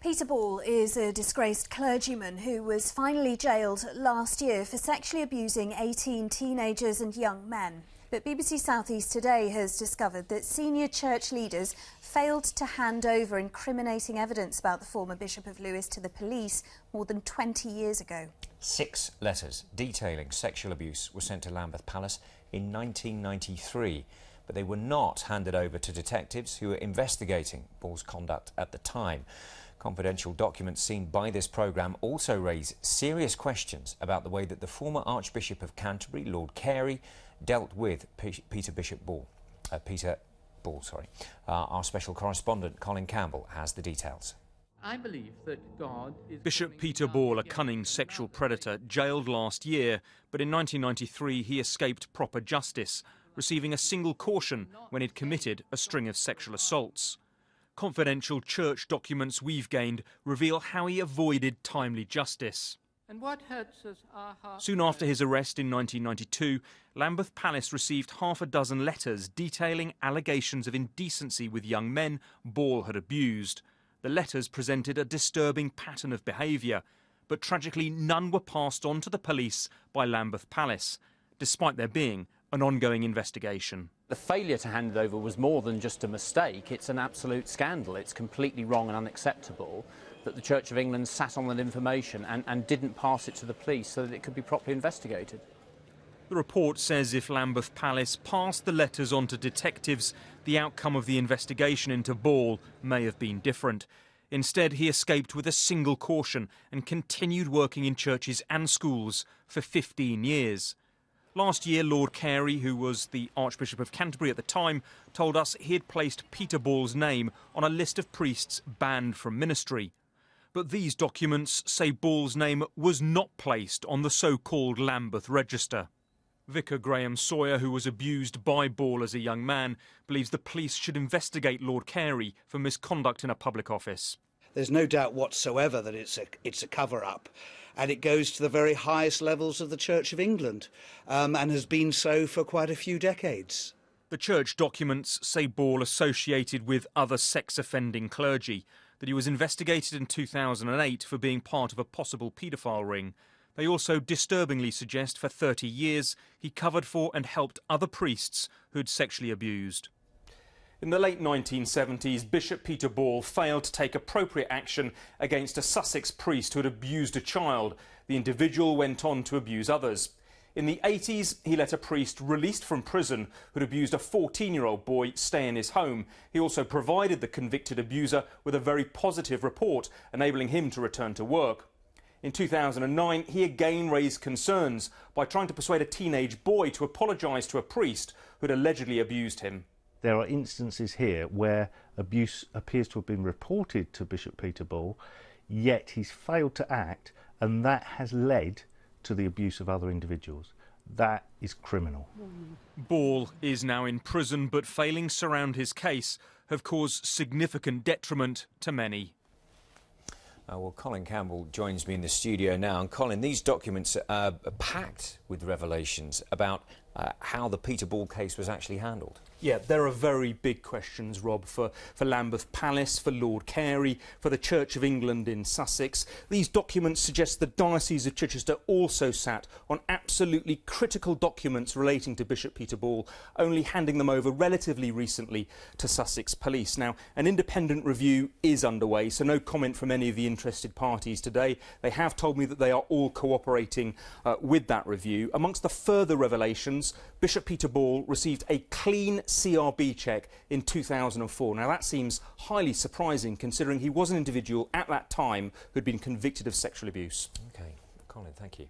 Peter Ball is a disgraced clergyman who was finally jailed last year for sexually abusing 18 teenagers and young men. But BBC South East Today has discovered that senior church leaders failed to hand over incriminating evidence about the former Bishop of Lewes to the police more than 20 years ago. 6 letters detailing sexual abuse were sent to Lambeth Palace in 1993, but they were not handed over to detectives who were investigating Ball's conduct at the time. Confidential documents seen by this programme also raise serious questions about the way that the former Archbishop of Canterbury, Lord Carey, dealt with Peter Ball. Our special correspondent Colin Campbell has the details. I believe that God is Bishop Peter Ball, a cunning sexual predator, jailed last year, but in 1993 he escaped proper justice, receiving a single caution when he'd committed a string of sexual assaults. Confidential church documents we've gained reveal how he avoided timely justice. And what hurts us are Soon after his arrest in 1992, Lambeth Palace received half a dozen letters detailing allegations of indecency with young men Ball had abused. The letters presented a disturbing pattern of behaviour, but tragically none were passed on to the police by Lambeth Palace, despite there being an ongoing investigation. The failure to hand it over was more than just a mistake. It's an absolute scandal. It's completely wrong and unacceptable that the Church of England sat on that information and didn't pass it to the police so that it could be properly investigated. The report says if Lambeth Palace passed the letters on to detectives, the outcome of the investigation into Ball may have been different. Instead, he escaped with a single caution and continued working in churches and schools for 15 years. Last year, Lord Carey, who was the Archbishop of Canterbury at the time, told us he had placed Peter Ball's name on a list of priests banned from ministry. But these documents say Ball's name was not placed on the so-called Lambeth Register. Vicar Graham Sawyer, who was abused by Ball as a young man, believes the police should investigate Lord Carey for misconduct in a public office. There's no doubt whatsoever that it's a cover-up, and it goes to the very highest levels of the Church of England, and has been so for quite a few decades. The church documents say Ball associated with other sex-offending clergy, that he was investigated in 2008 for being part of a possible paedophile ring. They also disturbingly suggest for 30 years he covered for and helped other priests who'd sexually abused. In the late 1970s, Bishop Peter Ball failed to take appropriate action against a Sussex priest who had abused a child. The individual went on to abuse others. In the 80s, he let a priest released from prison who'd abused a 14-year-old boy stay in his home. He also provided the convicted abuser with a very positive report, enabling him to return to work. In 2009, he again raised concerns by trying to persuade a teenage boy to apologise to a priest who'd allegedly abused him. There are instances here where abuse appears to have been reported to Bishop Peter Ball, yet he's failed to act, and that has led to the abuse of other individuals. That is criminal. Ball is now in prison, but failings to surround his case have caused significant detriment to many. Well, Colin Campbell joins me in the studio now. And Colin, these documents are packed with revelations about how the Peter Ball case was actually handled. Yeah, there are very big questions, Rob, for Lambeth Palace, for Lord Carey, for the Church of England in Sussex. These documents suggest the Diocese of Chichester also sat on absolutely critical documents relating to Bishop Peter Ball, only handing them over relatively recently to Sussex Police. Now, an independent review is underway, so no comment from any of the interested parties today. They have told me that they are all cooperating with that review. Amongst the further revelations, Bishop Peter Ball received a clean CRB check in 2004. Now that seems highly surprising considering he was an individual at that time who'd been convicted of sexual abuse. OK, Colin, thank you.